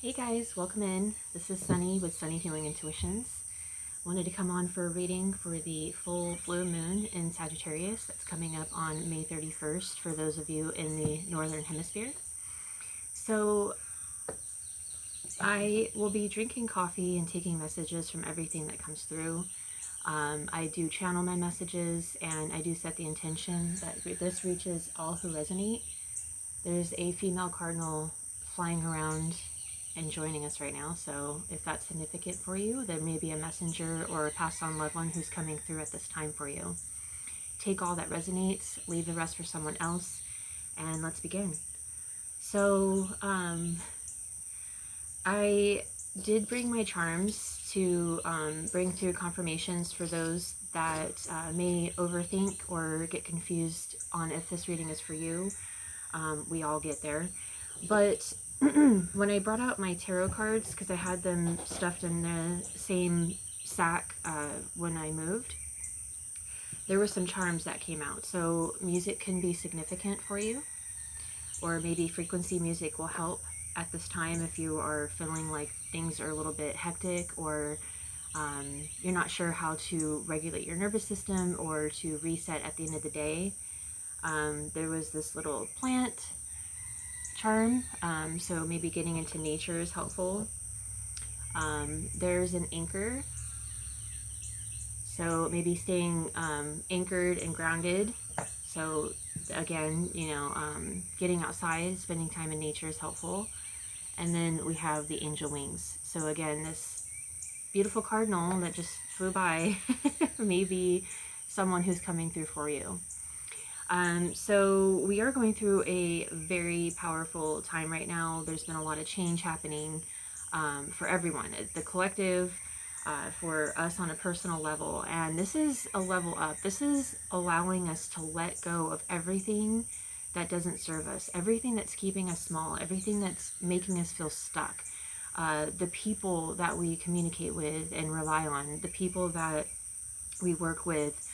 Hey guys, welcome in. This is Sunny with Sunny Healing Intuitions. Wanted to come on for a reading for the full blue moon in Sagittarius that's coming up on May 31st for those of you in the Northern Hemisphere. So I will be drinking coffee and taking messages from everything that comes through. I do channel my messages and I do set the intention that this reaches all who resonate. There's a female cardinal flying around and joining us right now, so if that's significant for you, there may be a messenger or a passed on loved one who's coming through at this time for you. Take all that resonates, leave the rest for someone else, and let's begin. So I did bring my charms to bring through confirmations for those that may overthink or get confused on if this reading is for you. We all get there, but when I brought out my tarot cards, because I had them stuffed in the same sack when I moved, there were some charms that came out. So music can be significant for you, or maybe frequency music will help at this time if you are feeling like things are a little bit hectic, or you're not sure how to regulate your nervous system or to reset at the end of the day. There was this little plant charm, so maybe getting into nature is helpful. There's an anchor, so maybe staying anchored and grounded. So again, getting outside, spending time in nature is helpful. And then we have the angel wings. So again, this beautiful cardinal that just flew by may be someone who's coming through for you. So we are going through a very powerful time right now. There's been a lot of change happening for everyone, the collective, for us on a personal level. And this is a level up. This is allowing us to let go of everything that doesn't serve us, everything that's keeping us small, everything that's making us feel stuck. The people that we communicate with and rely on, the people that we work with,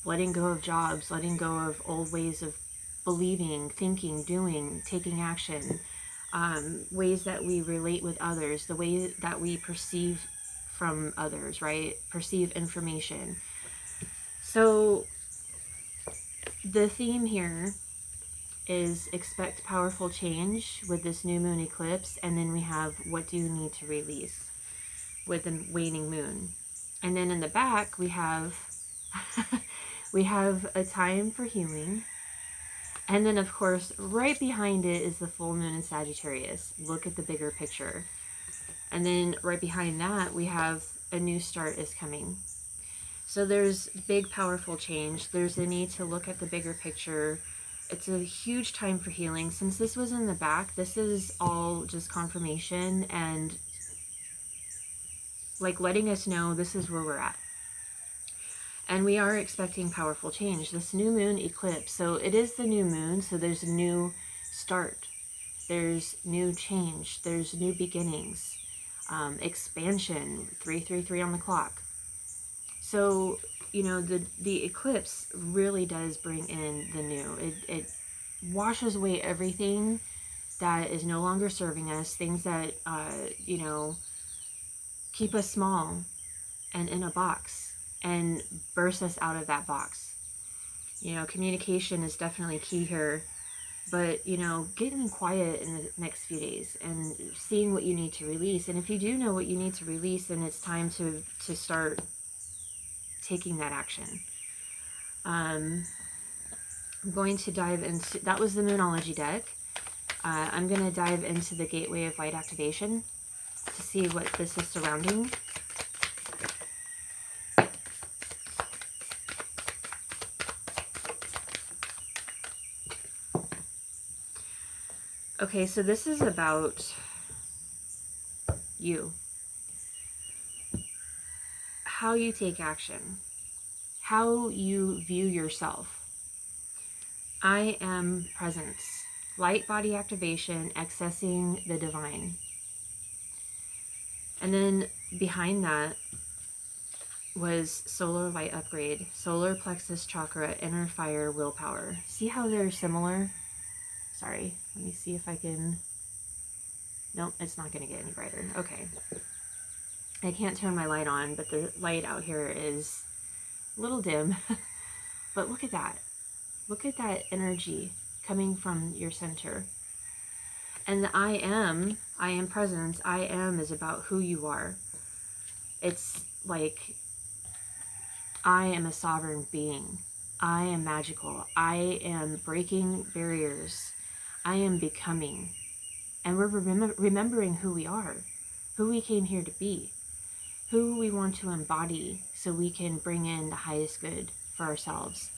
letting go of jobs, letting go of old ways of believing, thinking, doing, taking action, ways that we relate with others, the way that we perceive from others, right? Perceive information. So the theme here is expect powerful change with this new moon eclipse, and then we have what do you need to release with the waning moon. And then in the back we have we have a time for healing. And then, of course, right behind it is the full moon in Sagittarius. Look at the bigger picture. And then right behind that, we have a new start is coming. So there's big, powerful change. There's the need to look at the bigger picture. It's a huge time for healing. Since this was in the back, this is all just confirmation and like letting us know this is where we're at. And we are expecting powerful change. This new moon eclipse, so it is the new moon, so there's a new start. There's new change. There's new beginnings. Expansion, 333 on the clock. So, the eclipse really does bring in the new. It washes away everything that is no longer serving us, things that, keep us small and in a box, and burst us out of that box. Communication is definitely key here, but, getting quiet in the next few days and seeing what you need to release. And if you do know what you need to release, then it's time to start taking that action. I'm going to dive into, that was the Moonology deck. I'm going to dive into the Gateway of Light activation to see what this is surrounding. Okay, so this is about you. How you take action. How you view yourself. I am presence. Light body activation, accessing the divine. And then behind that was solar light upgrade, solar plexus chakra, inner fire, willpower. See how they're similar? Sorry, let me see if I can Nope, it's not going to get any brighter. Okay. I can't turn my light on, but the light out here is a little dim. But look at that. Look at that energy coming from your center. And the I am presence, I am is about who you are. It's like, I am a sovereign being. I am magical. I am breaking barriers. I am becoming. And we're remembering who we are, who we came here to be, who we want to embody so we can bring in the highest good for ourselves.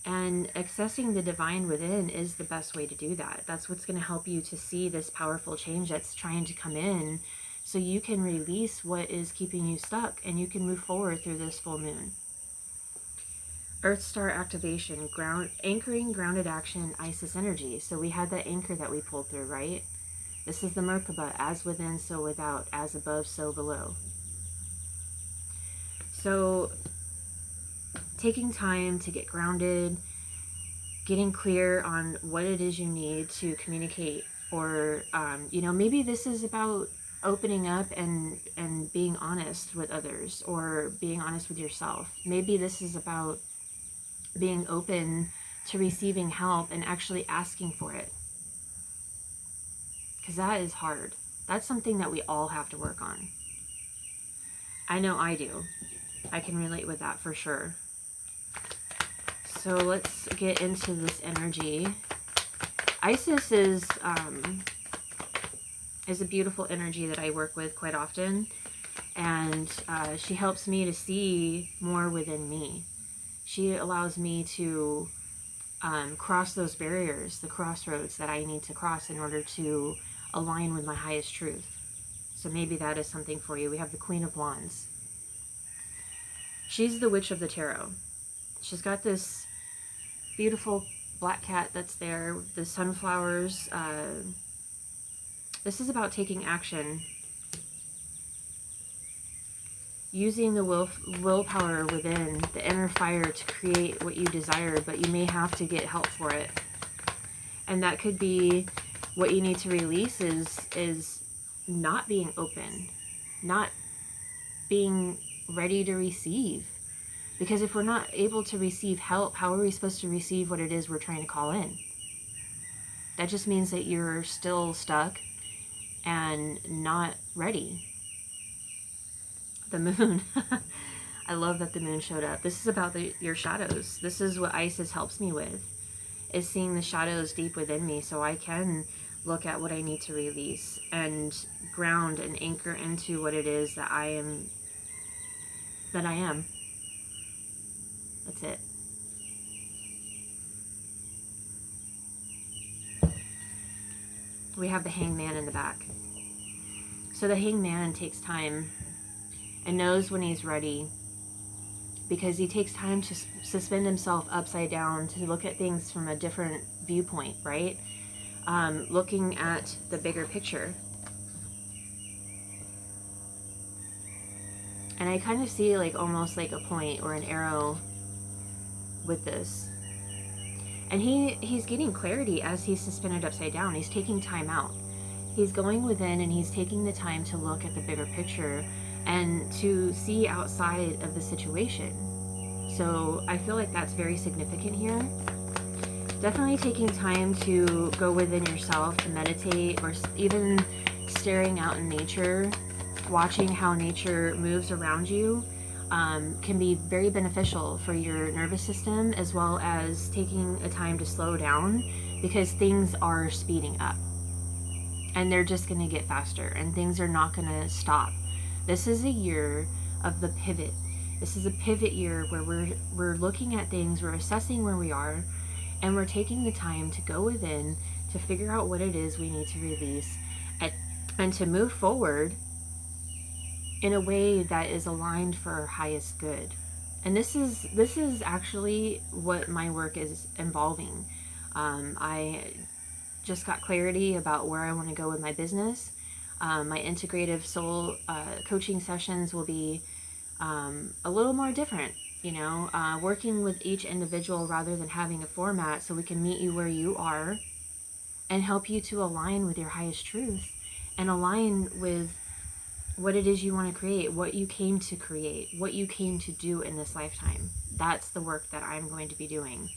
And accessing the divine within is the best way to do that. That's what's going to help you to see this powerful change that's trying to come in, so you can release what is keeping you stuck and you can move forward through this full moon. Earth Star activation, anchoring grounded action, Isis energy. So we had that anchor that we pulled through, right? This is the Merkaba, as within, so without, as above, so below. So taking time to get grounded, getting clear on what it is you need to communicate, or, maybe this is about opening up and being honest with others, or being honest with yourself. Maybe this is about being open to receiving help and actually asking for it. Because that is hard. That's something that we all have to work on. I know I do. I can relate with that for sure. So let's get into this energy. Isis is a beautiful energy that I work with quite often. And she helps me to see more within me. She allows me to cross those barriers, the crossroads that I need to cross in order to align with my highest truth. So maybe that is something for you. We have the Queen of Wands. She's the Witch of the Tarot. She's got this beautiful black cat that's there, the sunflowers. This is about taking action, using the willpower within, the inner fire to create what you desire, but you may have to get help for it. And that could be what you need to release is not being open, not being ready to receive. Because if we're not able to receive help, how are we supposed to receive what it is we're trying to call in? That just means that you're still stuck and not ready. The moon. I love that the moon showed up. This is about your shadows. This is what Isis helps me with, is seeing the shadows deep within me so I can look at what I need to release and ground and anchor into what it is that I am. That's it. We have the Hangman in the back. So the Hangman takes time and knows when he's ready, because he takes time to suspend himself upside down to look at things from a different viewpoint, right? Looking at the bigger picture. And I kind of see like almost like a point or an arrow with this. And he's getting clarity as he's suspended upside down. He's taking time out. He's going within and he's taking the time to look at the bigger picture and to see outside of the situation. So I feel like that's very significant here. Definitely taking time to go within yourself, to meditate, or even staring out in nature, watching how nature moves around you, can be very beneficial for your nervous system, as well as taking a time to slow down, because things are speeding up and they're just going to get faster and things are not going to stop. This is a year of the pivot. This is a pivot year where we're looking at things, we're assessing where we are, and we're taking the time to go within to figure out what it is we need to release and to move forward in a way that is aligned for our highest good. And this is actually what my work is involving. I just got clarity about where I want to go with my business. My integrative soul coaching sessions will be a little more different, working with each individual rather than having a format, so we can meet you where you are and help you to align with your highest truth and align with what it is you want to create, what you came to create, what you came to do in this lifetime. That's the work that I'm going to be doing.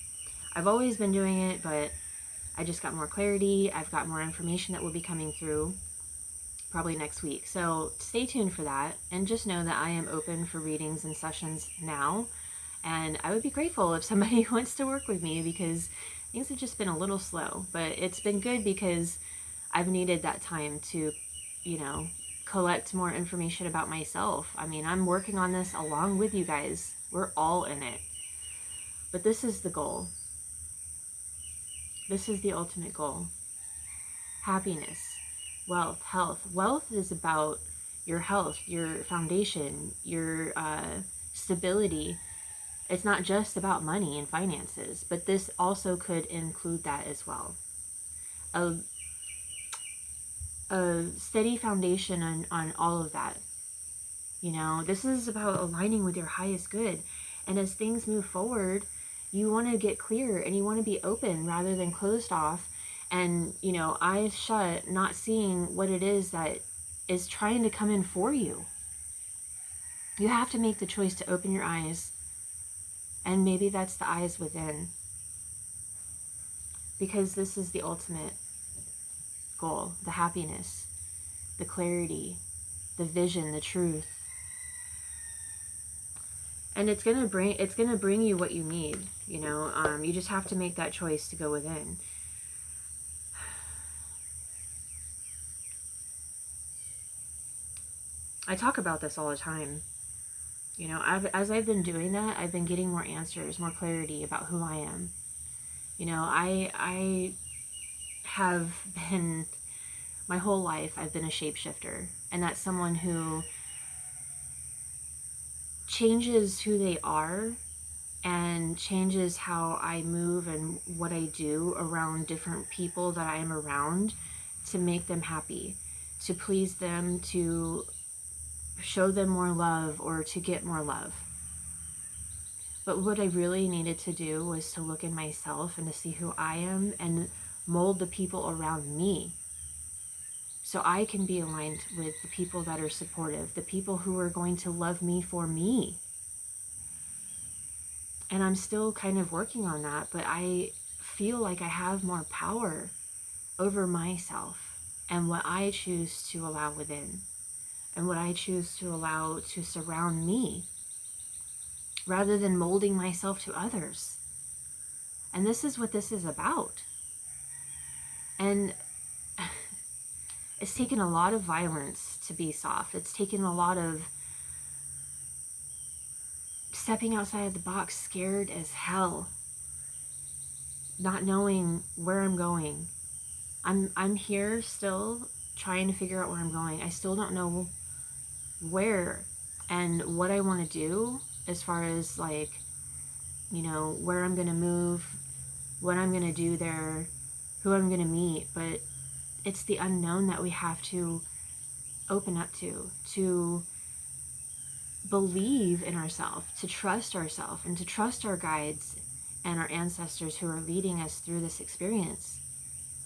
I've always been doing it, but I just got more clarity. I've got more information that will be coming through probably next week. So stay tuned for that, and just know that I am open for readings and sessions now. And I would be grateful if somebody wants to work with me, because things have just been a little slow, but it's been good because I've needed that time to, you know, collect more information about myself. I mean, I'm working on this along with you guys. We're all in it. But this is the goal. This is the ultimate goal. Happiness, wealth, health. Wealth is about your health, your foundation, your stability. It's not just about money and finances, but this also could include that as well. A steady foundation on all of that. You know, this is about aligning with your highest good. And as things move forward, you want to get clear and you want to be open rather than closed off and, you know, eyes shut, not seeing what it is that is trying to come in for you. You have to make the choice to open your eyes, and maybe that's the eyes within, because this is the ultimate goal, the happiness, the clarity, the vision, the truth. And it's gonna bring you what you need, you know. You just have to make that choice to go within. I talk about this all the time. You know, as I've been doing that, I've been getting more answers, more clarity about who I am. You know, I have been, my whole life, I've been a shapeshifter. And that's someone who changes who they are and changes how I move and what I do around different people that I am around to make them happy, to please them, to show them more love, or to get more love. But what I really needed to do was to look in myself and to see who I am and mold the people around me so I can be aligned with the people that are supportive, the people who are going to love me for me. And I'm still kind of working on that, but I feel like I have more power over myself and what I choose to allow within and what I choose to allow to surround me, rather than molding myself to others. And this is what this is about. And it's taken a lot of violence to be soft. It's taken a lot of stepping outside of the box, scared as hell, not knowing where I'm going. I'm here still trying to figure out where I'm going. I still don't know where and what I want to do, as far as, like, you know, where I'm going to move, what I'm going to do there, who I'm going to meet. But it's the unknown that we have to open up to believe in ourselves, to trust ourselves, and to trust our guides and our ancestors who are leading us through this experience,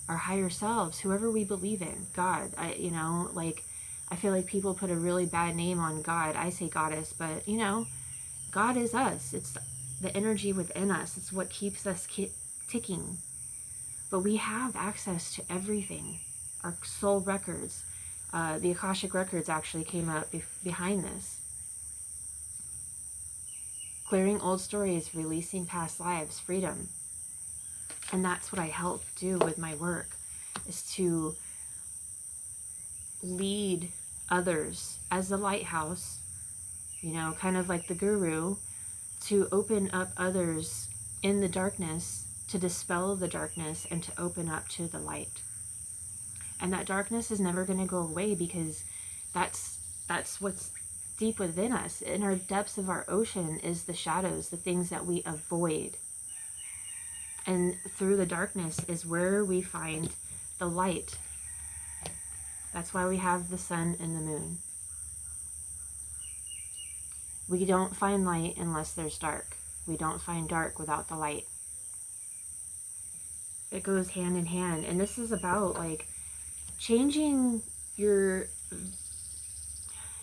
our higher selves, whoever we believe in. God, you know, like, I feel like people put a really bad name on God. I say goddess, but, you know, God is us. It's the energy within us. It's what keeps us ticking. But we have access to everything. Our soul records, the Akashic records actually came up behind this. Clearing old stories, releasing past lives, freedom. And that's what I help do with my work, is to lead others as the lighthouse, you know, kind of like the guru, to open up others in the darkness, to dispel the darkness and to open up to the light. And that darkness is never going to go away, because that's what's deep within us. In our depths of our ocean is the shadows, the things that we avoid. And through the darkness is where we find the light. That's why we have the sun and the moon. We don't find light unless there's dark. We don't find dark without the light. It goes hand in hand. And this is about, like, changing you're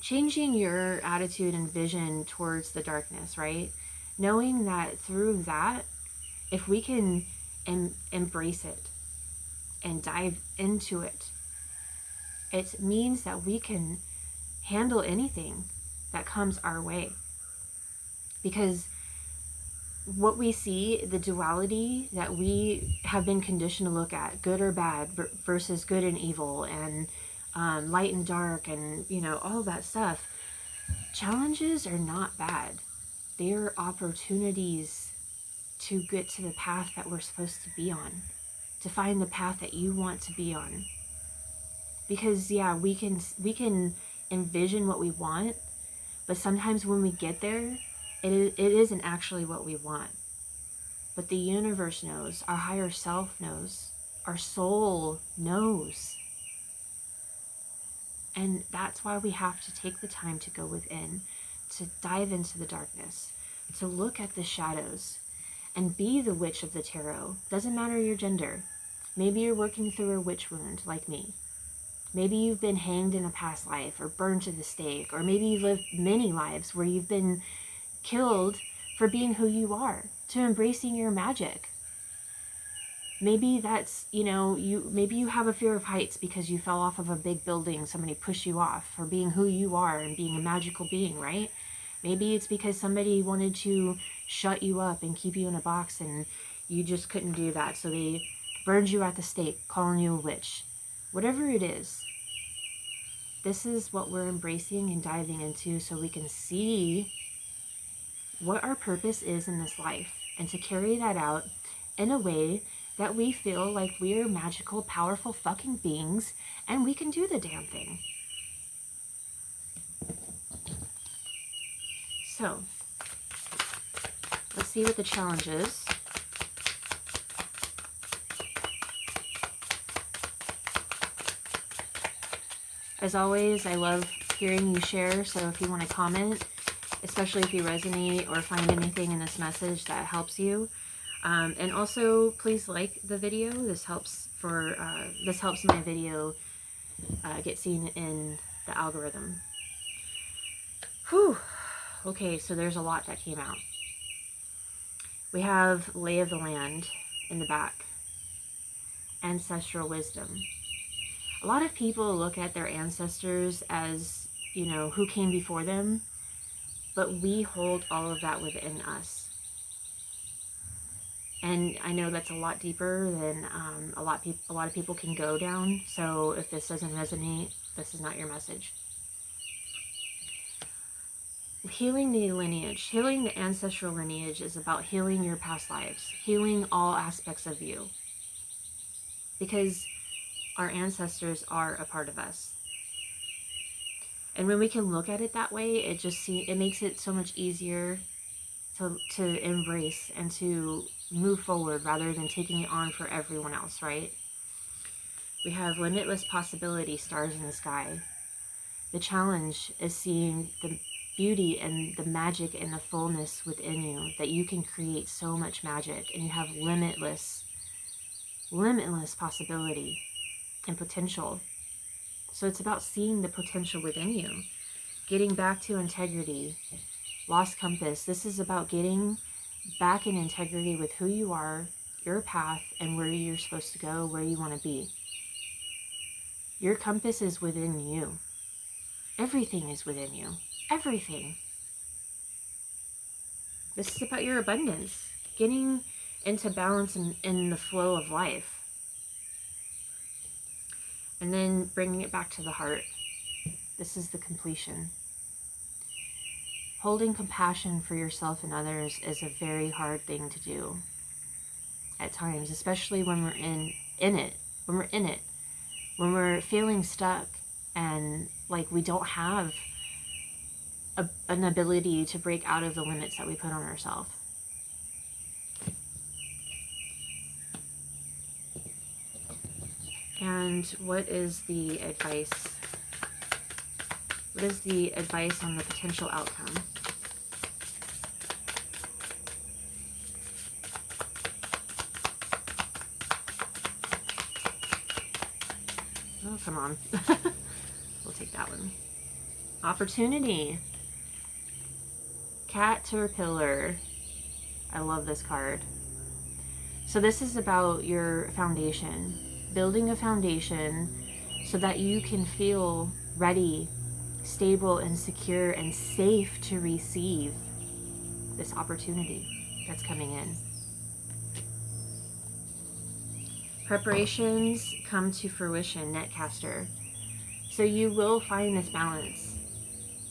changing your attitude and vision towards the darkness, right? Knowing that through that, if we can embrace it and dive into it, it means that we can handle anything that comes our way. Because what we see, the duality that we have been conditioned to look at, good or bad versus good and evil, and light and dark, and all of that stuff, challenges are not bad. They're opportunities to get to the path that we're supposed to be on, to find the path that you want to be on. Because yeah, we can envision what we want, but sometimes when we get there, it isn't actually what we want. But the universe knows, our higher self knows, our soul knows. And that's why we have to take the time to go within, to dive into the darkness, to look at the shadows, and be the witch of the tarot. Doesn't matter your gender. Maybe you're working through a witch wound like me. Maybe you've been hanged in a past life or burned to the stake, or maybe you've lived many lives where you've been killed for being who you are, to embracing your magic. Maybe that's, maybe you have a fear of heights because you fell off of a big building, somebody pushed you off, for being who you are and being a magical being, right? Maybe it's because somebody wanted to shut you up and keep you in a box and you just couldn't do that, so they burned you at the stake, calling you a witch. Whatever it is, this is what we're embracing and diving into so we can see what our purpose is in this life, and to carry that out in a way that we feel like we're magical, powerful fucking beings and we can do the damn thing. So, let's see what the challenge is. As always, I love hearing you share, so if you want to comment, especially if you resonate or find anything in this message that helps you. And also, please like the video. This helps my video get seen in the algorithm. Whew. Okay, so there's a lot that came out. We have lay of the land in the back. Ancestral wisdom. A lot of people look at their ancestors as, who came before them, but we hold all of that within us. And I know that's a lot deeper than a lot of people can go down. So if this doesn't resonate, this is not your message. Healing the lineage, healing the ancestral lineage is about healing your past lives, healing all aspects of you. Because our ancestors are a part of us. And when we can look at it that way, it makes it so much easier to embrace and to move forward rather than taking it on for everyone else, right? We have limitless possibility, stars in the sky. The challenge is seeing the beauty and the magic and the fullness within you, that you can create so much magic and you have limitless possibility and potential. So it's about seeing the potential within you, getting back to integrity, lost compass. This is about getting back in integrity with who you are, your path, and where you're supposed to go, where you want to be. Your compass is within you. Everything is within you. Everything. This is about your abundance, getting into balance in the flow of life. And then bringing it back to the heart. This is the completion. Holding compassion for yourself and others is a very hard thing to do at times, especially when we're in it. When we're feeling stuck and like we don't have an ability to break out of the limits that we put on ourselves. And what is the advice? What is the advice on the potential outcome? Oh, come on. We'll take that one. Opportunity. Caterpillar. I love this card. So this is about your foundation. Building a foundation so that you can feel ready, stable, and secure and safe to receive this opportunity that's coming in. Preparations come to fruition, Netcaster. So you will find this balance,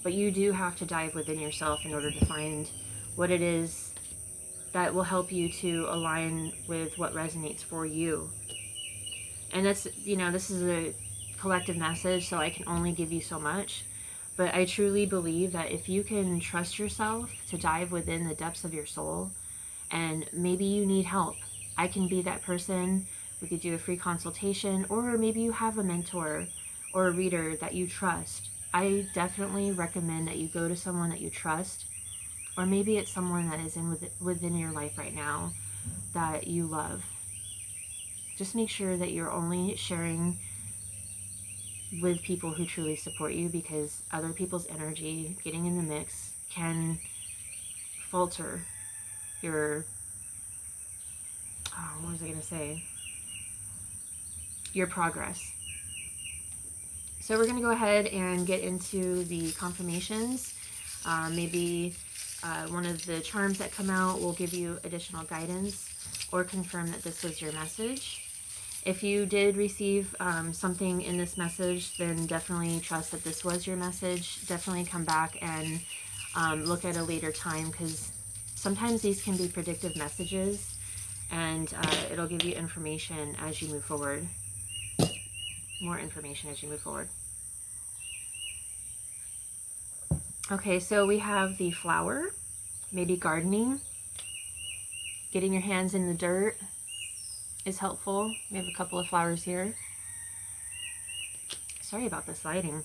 but you do have to dive within yourself in order to find what it is that will help you to align with what resonates for you. And that's, you know, this is a collective message, so I can only give you so much. But I truly believe that if you can trust yourself to dive within the depths of your soul, and maybe you need help, I can be that person. We could do a free consultation, or maybe you have a mentor or a reader that you trust. I definitely recommend that you go to someone that you trust, or maybe it's someone that is within your life right now that you love. Just make sure that you're only sharing with people who truly support you, because other people's energy getting in the mix can falter your, what was I going to say? Your progress. So we're going to go ahead and get into the confirmations. Maybe one of the charms that come out will give you additional guidance or confirm that this was your message. If you did receive something in this message, then definitely trust that this was your message. Definitely come back and look at a later time, because sometimes these can be predictive messages, and it'll give you information as you move forward. More information as you move forward. Okay, so we have the flower, maybe gardening. Getting your hands in the dirt is helpful. We have a couple of flowers here. Sorry about this lighting.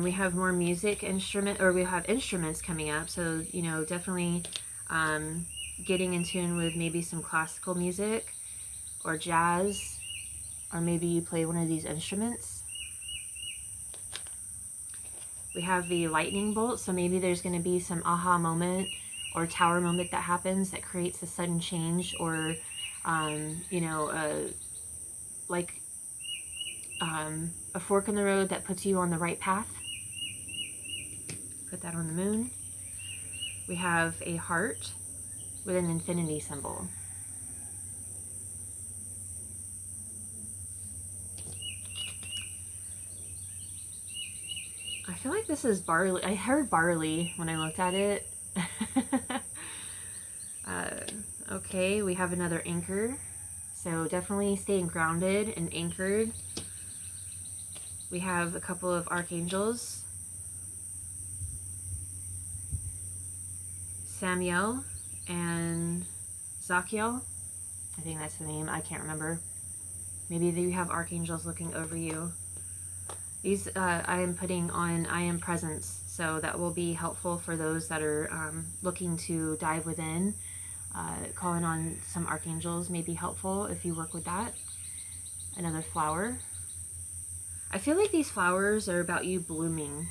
We have more music instrument, or we have instruments coming up. So, you know, definitely getting in tune with maybe some classical music or jazz, or maybe you play one of these instruments. We have the lightning bolt. So maybe there's going to be some aha moment or tower moment that happens that creates a sudden change, or you know, like a fork in the road that puts you on the right path. Put that on the moon. We have a heart with an infinity symbol. I feel like this is barley. I heard barley when I looked at it. Okay, we have another anchor. So definitely staying grounded and anchored. We have a couple of archangels. Samuel and Zachiel. I think that's the name. I can't remember. Maybe you have archangels looking over you. These I am putting on I am presence, so that will be helpful for those that are looking to dive within. Calling on some archangels may be helpful if you work with that. Another flower. I feel like these flowers are about you blooming.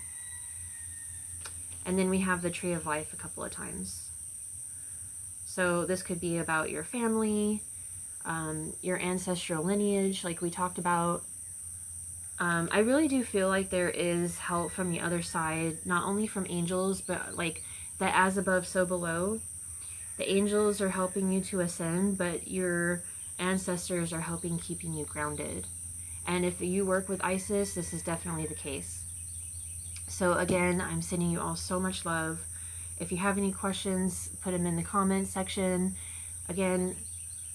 And then we have the tree of life a couple of times. So this could be about your family, your ancestral lineage, like we talked about. I really do feel like there is help from the other side, not only from angels, but like that as above, so below. The angels are helping you to ascend, but your ancestors are helping keeping you grounded. And if you work with Isis, this is definitely the case. So again, I'm sending you all so much love. If you have any questions, put them in the comments section. Again,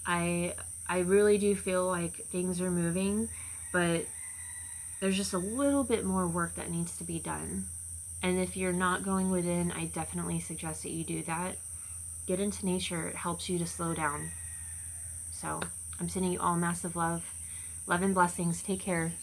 I really do feel like things are moving, but there's just a little bit more work that needs to be done. And if you're not going within, I definitely suggest that you do that. Get into nature. It helps you to slow down. So I'm sending you all massive love. Love and blessings. Take care.